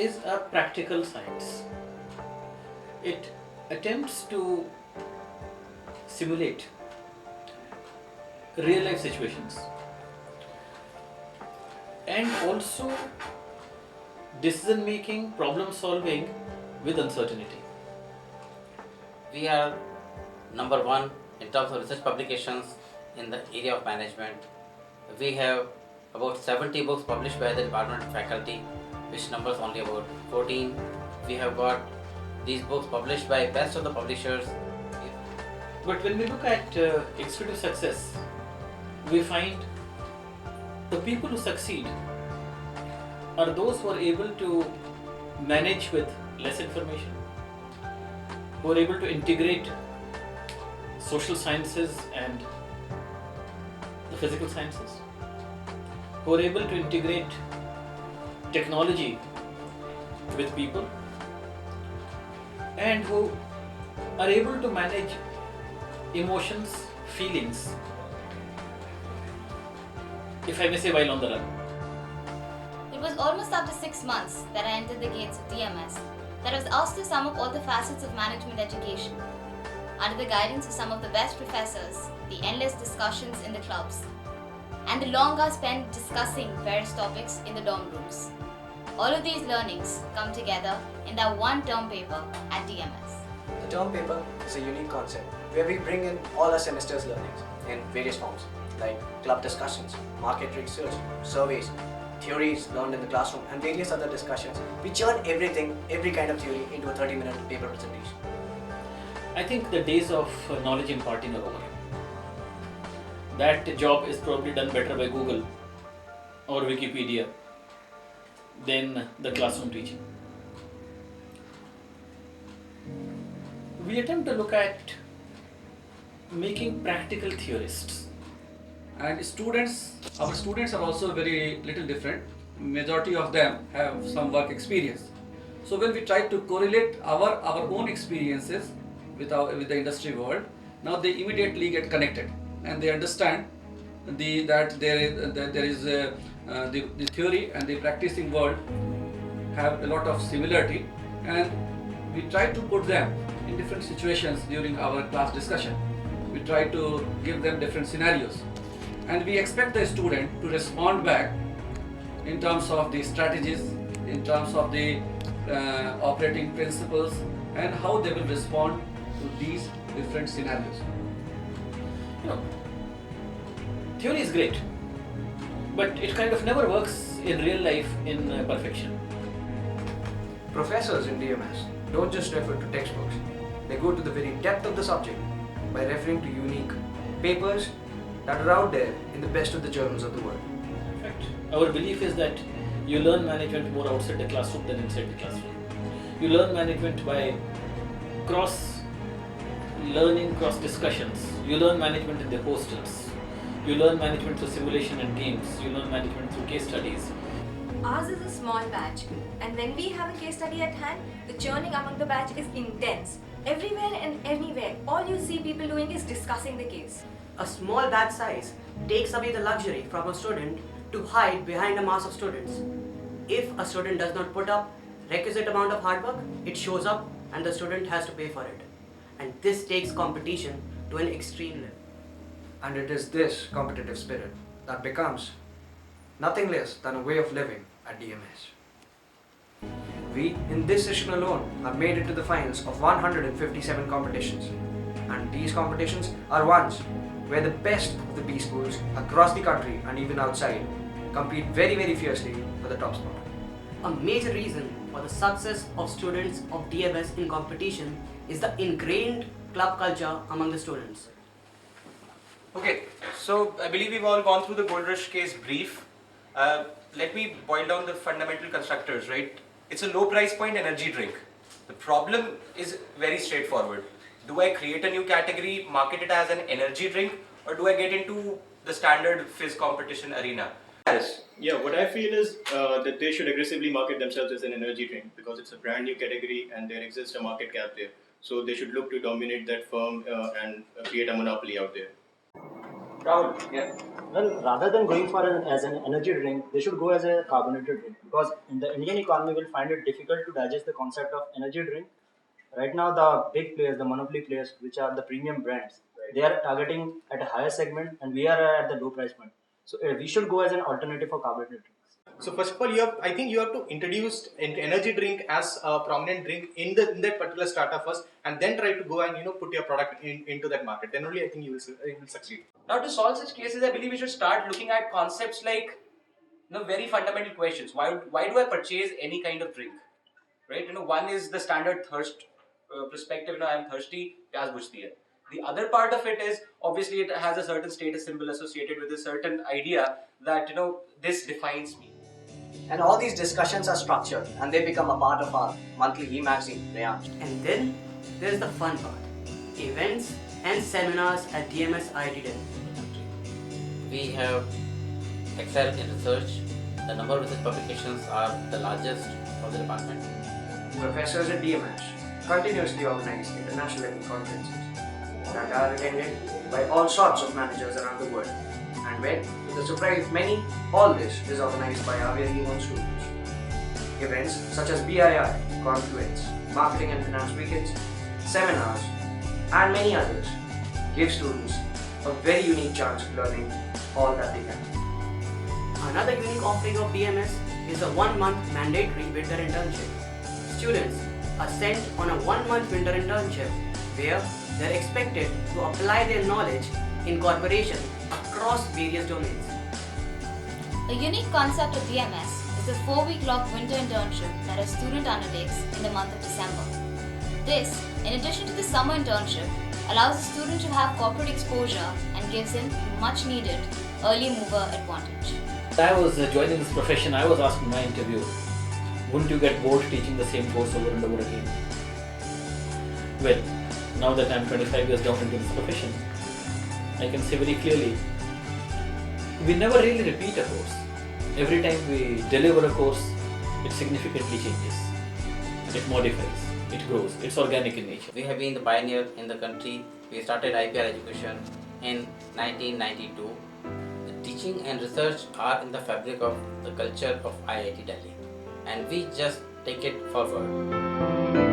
is a practical science. It attempts to simulate real life situations and also decision making, problem solving with uncertainty. We are number one in terms of research publications in the area of management. We have about 70 books published by the department faculty, which numbers only about 14. We have got these books published by best of the publishers. But when we look at executive success, we find the people who succeed are those who are able to manage with less information, who are able to integrate social sciences and the physical sciences, who are able to integrate technology with people, and who are able to manage emotions, feelings, if I may say, while on the run. It was almost after 6 months that I entered the gates of DMS that I was asked to sum up all the facets of management education. Under the guidance of some of the best professors, the endless discussions in the clubs, and the long hours spent discussing various topics in the dorm rooms. All of these learnings come together in that one term paper at DMS. The term paper is a unique concept where we bring in all our semester's learnings in various forms like club discussions, market research, surveys, theories learned in the classroom and various other discussions. We churn everything, every kind of theory into a 30-minute paper presentation. I think the days of knowledge imparting are over. That job is probably done better by Google or Wikipedia than the classroom teaching. We attempt to look at making practical theorists. And our students are also very little different. Majority of them have some work experience. So when we try to correlate our own experiences with the industry world, now they immediately get connected and they understand that the theory and the practicing world have a lot of similarity, and we try to put them in different situations during our class discussion. We try to give them different scenarios, and we expect the student to respond back in terms of the strategies, in terms of the operating principles, and how they will respond to these different scenarios. You know, theory is great, but it kind of never works in real life in perfection. Professors in DMS don't just refer to textbooks, they go to the very depth of the subject by referring to unique papers that are out there in the best of the journals of the world. In fact, our belief is that you learn management more outside the classroom than inside the classroom. You learn management by cross-learning, cross-discussions. You learn management in the hostels. You learn management through simulation and games. You learn management through case studies. Ours is a small batch, and when we have a case study at hand, the churning among the batch is intense. Everywhere and anywhere, all you see people doing is discussing the case. A small batch size takes away the luxury from a student to hide behind a mass of students. If a student does not put up requisite amount of hard work, it shows up and the student has to pay for it. And this takes competition to an extreme level. And it is this competitive spirit that becomes nothing less than a way of living at DMS. We, in this session alone, have made it to the finals of 157 competitions. And these competitions are ones where the best of the B schools across the country and even outside compete very, very fiercely for the top spot. A major reason for the success of students of DMS in competition is the ingrained club culture among the students. Okay, so I believe we've all gone through the Gold Rush case brief. Let me boil down the fundamental constructors, right? It's a low price point energy drink. The problem is very straightforward. Do I create a new category, market it as an energy drink, or do I get into the standard fizz competition arena? Yes. Yeah, what I feel is that they should aggressively market themselves as an energy drink because it's a brand new category and there exists a market gap there. So they should look to dominate that firm and create a monopoly out there. Rahul, Yeah. well, rather than going for as an energy drink, they should go as a carbonated drink, because in the Indian economy, we'll find it difficult to digest the concept of energy drink. Right now, the big players, the monopoly players, which are the premium brands, they are targeting at a higher segment, and we are at the low price point. So we should go as an alternative for carbonated drinks. So first of all, I think you have to introduce energy drink as a prominent drink in that particular startup first, and then try to go and put your product into that market. Then only I think you will succeed. Now, to solve such cases, I believe we should start looking at concepts like very fundamental questions. Why do I purchase any kind of drink? Right? One is the standard thirst perspective. I'm thirsty. प्यास बुझती है. The other part of it is obviously it has a certain status symbol associated with a certain idea that this defines me. And all these discussions are structured and they become a part of our monthly e-magazine, Rayan. And then there's the fun part. Events and seminars at DMS IIT Delhi. We have excelled in research. The number of research publications are the largest of the department. Professors at DMS continuously organize international level conferences that are attended by all sorts of managers around the world. And when, to the surprise of many, all this is organized by our very own students. Events such as BII, Confluence, Marketing and Finance Weekends, seminars, and many others give students a very unique chance of learning all that they can. Another unique offering of DMS is a 1-month mandatory winter internship. Students are sent on a 1-month winter internship where they're expected to apply their knowledge in corporation across various domains. A unique concept of DMS is the 4-week-long winter internship that a student undertakes in the month of December. This, in addition to the summer internship, allows the student to have corporate exposure and gives him much needed early mover advantage. When I was joining this profession, I was asked in my interview, wouldn't you get bored teaching the same course over and over again? Well, now that I'm 25 years down into this profession, I can say very clearly, we never really repeat a course. Every time we deliver a course, it significantly changes. It modifies, it grows, it's organic in nature. We have been the pioneer in the country. We started IPR education in 1992. The teaching and research are in the fabric of the culture of IIT Delhi, and we just take it forward.